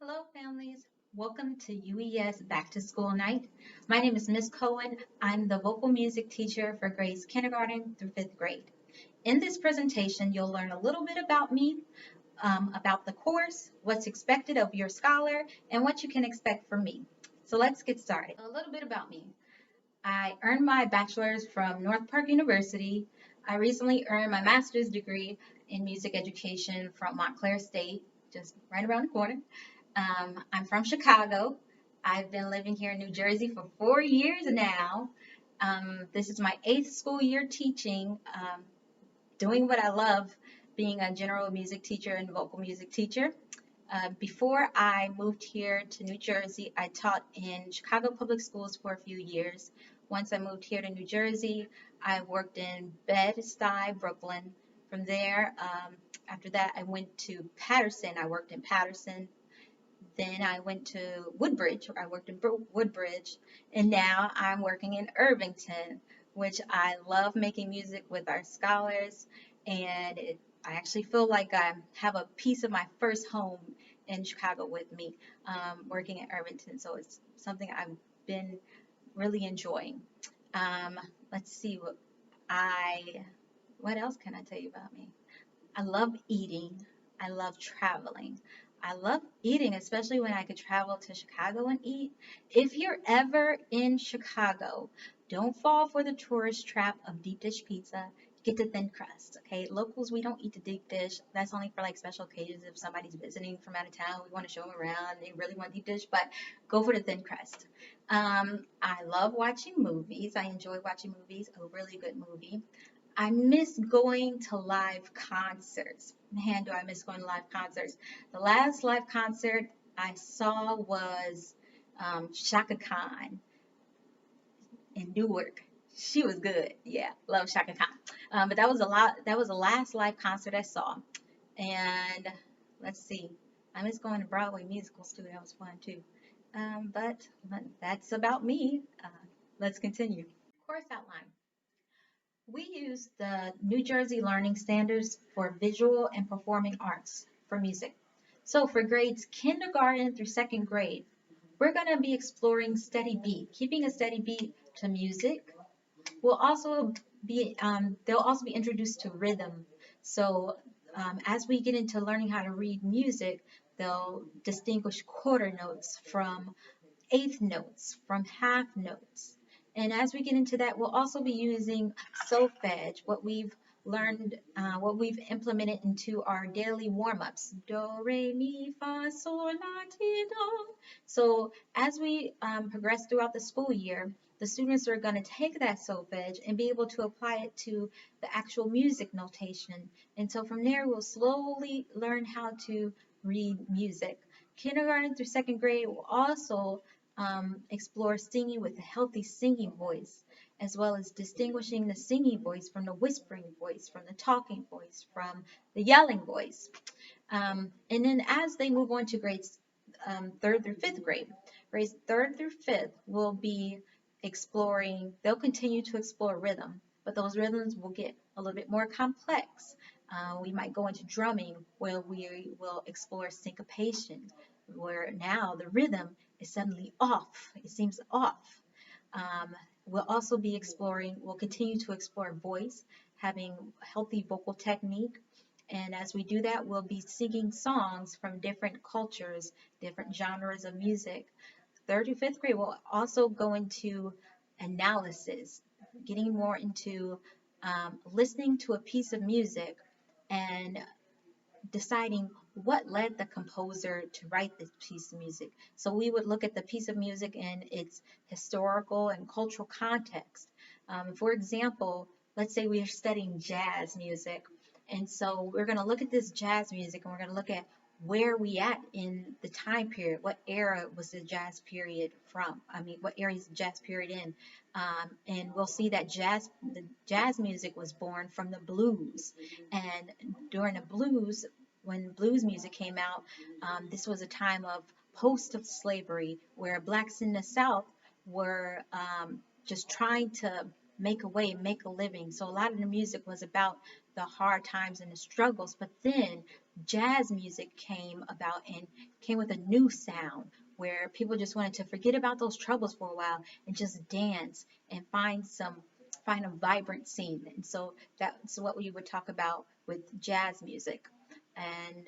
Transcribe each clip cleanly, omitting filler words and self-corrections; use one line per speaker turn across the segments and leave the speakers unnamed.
Hello, families. Welcome to UES Back to School Night. My name is Miss Cohen. I'm the vocal music teacher for grades kindergarten through fifth grade. In this presentation, you'll learn a little bit about me, about the course, what's expected of your scholar, and what you can expect from me. So let's get started. A little bit about me. I earned my bachelor's from North Park University. I recently earned my master's degree in music education from Montclair State, just right around the corner. I'm from Chicago. I've been living here in New Jersey for 4 years now. This is my 8th school year teaching, doing what I love, being a general music teacher and vocal music teacher. Before I moved here to New Jersey, I taught in Chicago public schools for a few years. Once I moved here to New Jersey, I worked in Bed-Stuy, Brooklyn. From there, after that, I went to Patterson. I worked in Patterson. Then I went to Woodbridge, I worked in Woodbridge, and now I'm working in Irvington, which I love making music with our scholars, and I actually feel like I have a piece of my first home in Chicago with me, working at Irvington, so it's something I've been really enjoying. Um, let's see what else can I tell you about me? I love eating. I love traveling. I love eating, especially when I could travel to Chicago and eat. If you're ever in Chicago, don't fall for the tourist trap of deep dish pizza. Get the thin crust, okay? Locals, we don't eat the deep dish. That's only for like special occasions. If somebody's visiting from out of town, we want to show them around. They really want deep dish, but go for the thin crust. I love watching movies. I enjoy watching movies. A really good movie. I miss going to live concerts. Man, do I miss going to live concerts. The last live concert I saw was Shaka Khan in Newark. She was good. Yeah, love Shaka Khan. But that was the last live concert I saw. And let's see. I miss going to Broadway musicals too. That was fun too. But that's about me. Let's continue. Course outline. We use the New Jersey Learning Standards for Visual and Performing Arts for music. So for grades kindergarten through second grade, we're going to be exploring steady beat, keeping a steady beat to music. We'll also they'll also be introduced to rhythm. So as we get into learning how to read music, they'll distinguish quarter notes from eighth notes, from half notes. And as we get into that, we'll also be using solfege, what we've learned, what we've implemented into our daily warm-ups. Do, re, mi, fa, sol, la, ti, do. So as we progress throughout the school year, the students are going to take that solfege and be able to apply it to the actual music notation. And so from there, we'll slowly learn how to read music. Kindergarten through second grade will also explore singing with a healthy singing voice, as well as distinguishing the singing voice from the whispering voice, from the talking voice, from the yelling voice. And then as they move on to grades third through fifth grades third through fifth will be they'll continue to explore rhythm, but those rhythms will get a little bit more complex. We might go into drumming where we will explore syncopation, where now the rhythm is suddenly off. It seems off. Um, we'll continue to explore voice, having healthy vocal technique. And as we do that, we'll be singing songs from different cultures, different genres of music. Third to fifth grade, we'll also go into analysis, getting more into listening to a piece of music and deciding what led the composer to write this piece of music. So we would look at the piece of music in its historical and cultural context. For example, let's say we are studying jazz music, and so we're going to look at this jazz music and we're going to look at where we at in the time period, what era was the jazz period from? I mean, what era is the jazz period in? And we'll see that the jazz music was born from the blues, and during the blues, when blues music came out, this was a time of post-slavery where blacks in the South were just trying to make a way, make a living. So a lot of the music was about the hard times and the struggles. But then jazz music came about and came with a new sound where people just wanted to forget about those troubles for a while and just dance and find a vibrant scene. And so that's what we would talk about with jazz music. And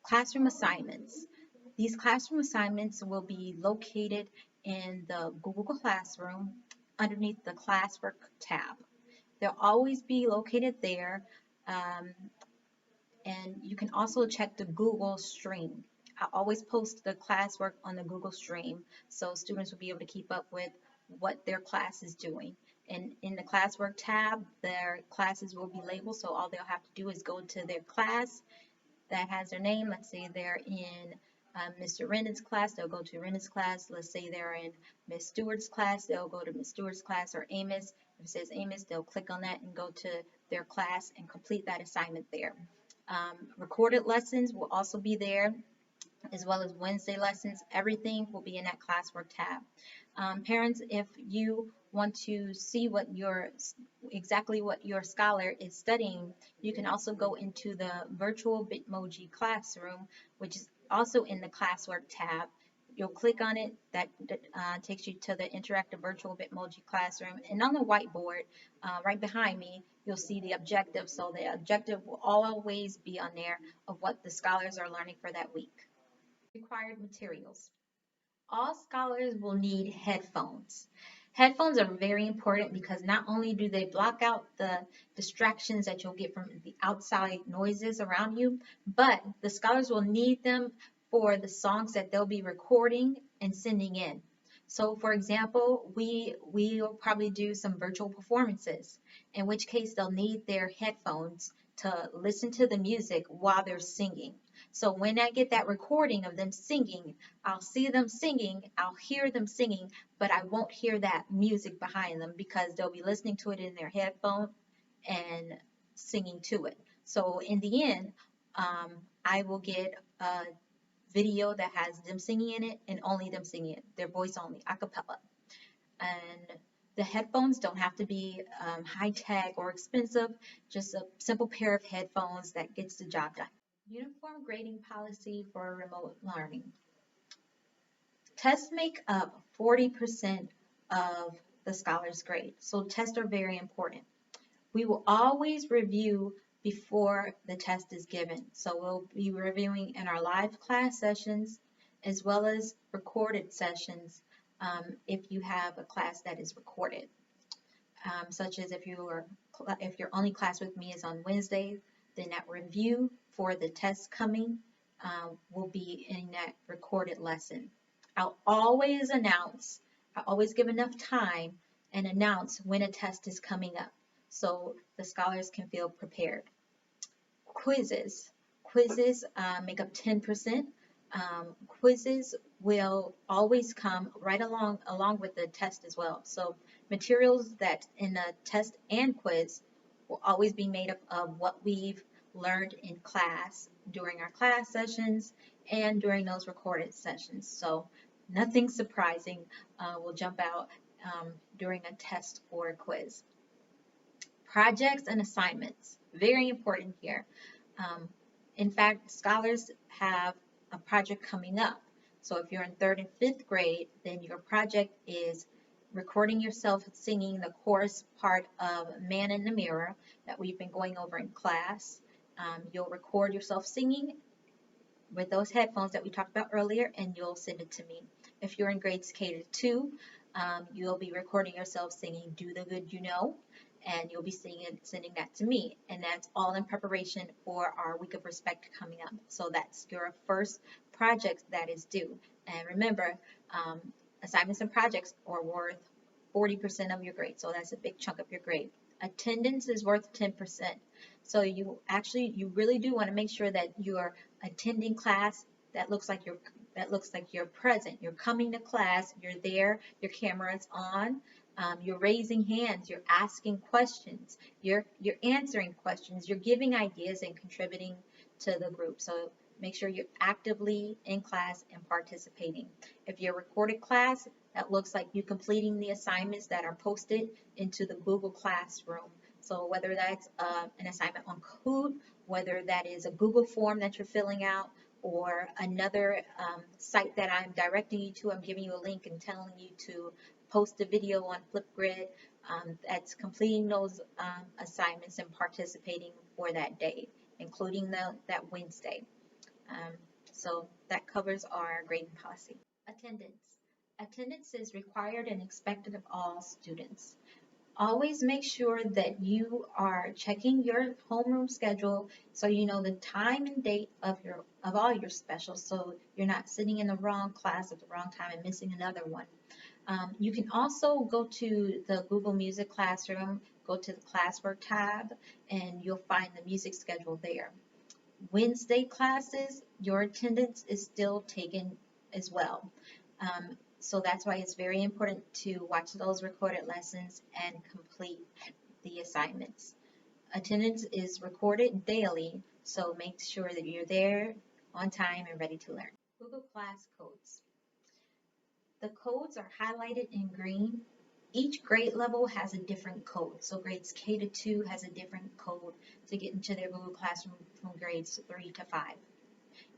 classroom assignments. These classroom assignments will be located in the Google Classroom underneath the classwork tab. They'll always be located there. Um, and you can also check the Google Stream. I always post the classwork on the Google Stream so students will be able to keep up with what their class is doing. And in the classwork tab, their classes will be labeled, so all they'll have to do is go to their class that has their name. Let's say they're in Mr. Renan's class, they'll go to Renan's class. Let's say they're in Miss Stewart's class, they'll go to Miss Stewart's class, or Amos. If it says Amos, they'll click on that and go to their class and complete that assignment there. Recorded lessons will also be there, as well as Wednesday lessons. Everything will be in that classwork tab. Parents, if you want to see exactly what your scholar is studying, you can also go into the virtual Bitmoji classroom, which is also in the classwork tab. You'll click on it, that takes you to the interactive virtual Bitmoji classroom. And on the whiteboard, right behind me, you'll see the objective. So the objective will always be on there of what the scholars are learning for that week. Required materials. All scholars will need headphones. Headphones are very important because not only do they block out the distractions that you'll get from the outside noises around you, but the scholars will need them for the songs that they'll be recording and sending in. So for example, we'll probably do some virtual performances, in which case they'll need their headphones to listen to the music while they're singing. So when I get that recording of them singing, I'll see them singing, I'll hear them singing, but I won't hear that music behind them because they'll be listening to it in their headphone and singing to it. So in the end, I will get a video that has them singing in it and only them singing it, their voice only, a cappella. And the headphones don't have to be high tech or expensive, just a simple pair of headphones that gets the job done. Uniform grading policy for remote learning. Tests make up 40% of the scholar's grade, so tests are very important. We will always review before the test is given. So we'll be reviewing in our live class sessions as well as recorded sessions if you have a class that is recorded. Such as if your only class with me is on Wednesday, then that review for the test coming will be in that recorded lesson. I'll always give enough time and announce when a test is coming up so the scholars can feel prepared. Quizzes. Quizzes make up 10%. Quizzes will always come right along with the test as well. So materials that in the test and quiz will always be made up of what we've learned in class during our class sessions and during those recorded sessions. So nothing surprising will jump out during a test or a quiz. Projects and assignments, very important here. In fact, scholars have a project coming up. So if you're in 3rd and 5th grade, then your project is recording yourself singing the chorus part of Man in the Mirror that we've been going over in class. You'll record yourself singing with those headphones that we talked about earlier, and you'll send it to me. If you're in grades K to 2, you'll be recording yourself singing Do the Good You Know, and you'll be sending that to me. And that's all in preparation for our Week of Respect coming up. So that's your first project that is due. And remember, assignments and projects are worth 40% of your grade. So that's a big chunk of your grade. Attendance is worth 10%. So you really do want to make sure that you're attending class that looks like you're present. You're coming to class, you're there, your camera is on, you're raising hands, you're asking questions, you're answering questions, you're giving ideas and contributing to the group. So make sure you're actively in class and participating. If you're recorded class, that looks like you completing the assignments that are posted into the Google Classroom. So whether that's an assignment on Kahoot, whether that is a Google form that you're filling out or another site that I'm directing you to. I'm giving you a link and telling you to post a video on Flipgrid that's completing those assignments and participating for that day, including that Wednesday. Um, so that covers our grading policy. Attendance. Attendance is required and expected of all students. Always make sure that you are checking your homeroom schedule so you know the time and date of all your specials, so you're not sitting in the wrong class at the wrong time and missing another one. You can also go to the Google Music Classroom, go to the classwork tab, and you'll find the music schedule there. Wednesday classes, your attendance is still taken as well. So that's why it's very important to watch those recorded lessons and complete the assignments. Attendance is recorded daily, so make sure that you're there on time and ready to learn. Google Class codes. The codes are highlighted in green. Each grade level has a different code. So grades K to 2 has a different code to get into their Google Classroom from grades 3 to 5.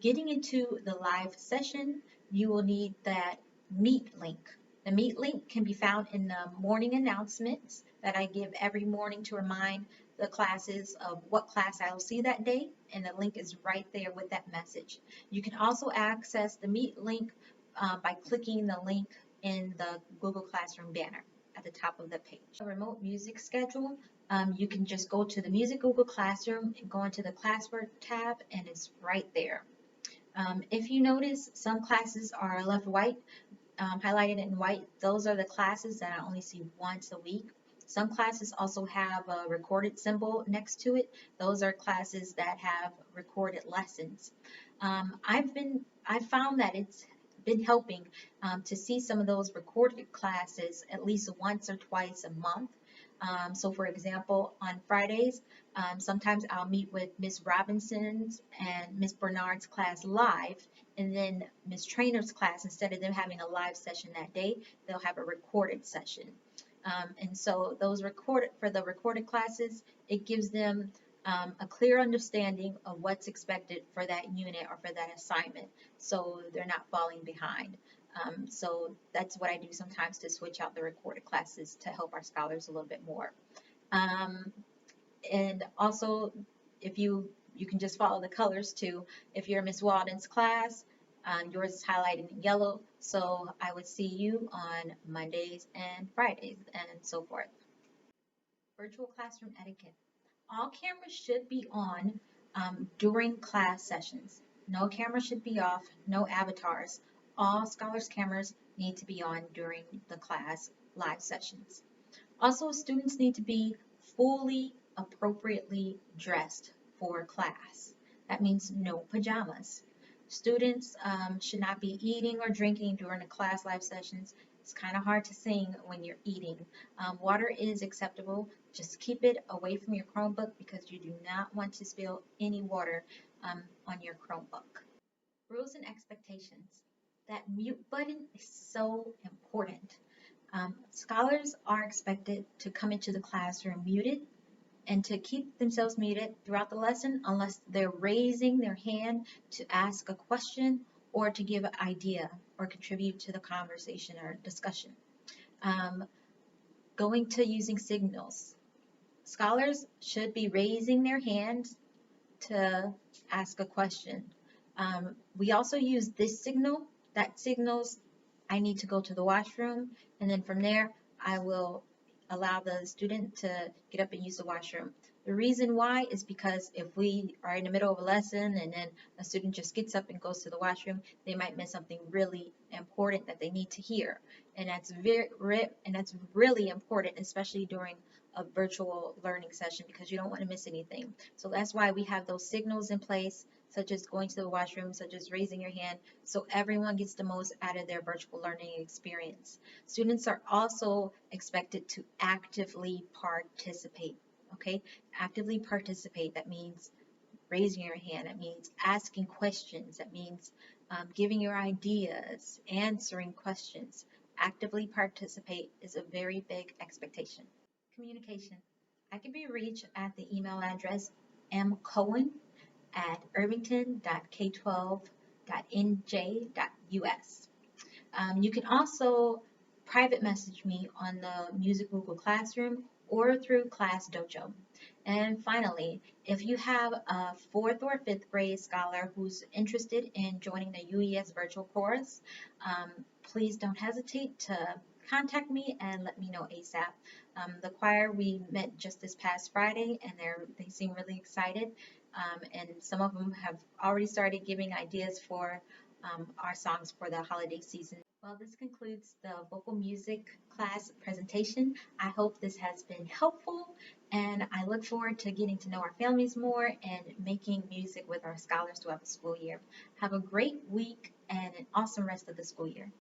Getting into the live session, you will need that Meet link. The Meet link can be found in the morning announcements that I give every morning to remind the classes of what class I will see that day, and the link is right there with that message. You can also access the Meet link by clicking the link in the Google Classroom banner at the top of the page. A remote music schedule, you can just go to the Music Google Classroom and go into the Classwork tab, and it's right there. If you notice, some classes are left white, highlighted in white. Those are the classes that I only see once a week. Some classes also have a recorded symbol next to it. Those are classes that have recorded lessons. I've found that it's been helping to see some of those recorded classes at least once or twice a month. So for example, on Fridays, sometimes I'll meet with Miss Robinson's and Miss Bernard's class live, and then Miss Trainer's class, instead of them having a live session that day, they'll have a recorded session. And so those recorded classes, it gives them a clear understanding of what's expected for that unit or for that assignment, so they're not falling behind. So that's what I do sometimes to switch out the recorded classes to help our scholars a little bit more. And also, if you can just follow the colors too. If you're Miss Walden's class, yours is highlighted in yellow, so I would see you on Mondays and Fridays and so forth. Virtual classroom etiquette. All cameras should be on during class sessions. No camera should be off, no avatars. All scholars' cameras need to be on during the class live sessions. Also, students need to be fully appropriately dressed for class. That means no pajamas. Students should not be eating or drinking during the class live sessions. It's kind of hard to sing when you're eating. Water is acceptable. Just keep it away from your Chromebook because you do not want to spill any water on your Chromebook. Rules and expectations. That mute button is so important. Scholars are expected to come into the classroom muted and to keep themselves muted throughout the lesson unless they're raising their hand to ask a question or to give an idea or contribute to the conversation or discussion. Going to using signals. Scholars should be raising their hands to ask a question. We also use this signal. That signals I need to go to the washroom, and then from there I will allow the student to get up and use the washroom. The reason why is because if we are in the middle of a lesson and then a student just gets up and goes to the washroom, they might miss something really important that they need to hear. And that's really important, especially during a virtual learning session, because you don't want to miss anything. So that's why we have those signals in place, such as going to the washroom, such as raising your hand, so everyone gets the most out of their virtual learning experience. Students are also expected to actively participate, okay? Actively participate, that means raising your hand, that means asking questions, that means giving your ideas, answering questions. Actively participate is a very big expectation. Communication. I can be reached at the email address mcowan at irvington.k12.nj.us. You can also private message me on the Music Google Classroom or through Class Dojo. And finally, if you have a fourth or fifth grade scholar who's interested in joining the UES virtual chorus, please don't hesitate to contact me and let me know ASAP. The choir, we met just this past Friday, and they seem really excited. And some of them have already started giving ideas for our songs for the holiday season. Well, this concludes the vocal music class presentation. I hope this has been helpful, and I look forward to getting to know our families more and making music with our scholars throughout the school year. Have a great week and an awesome rest of the school year.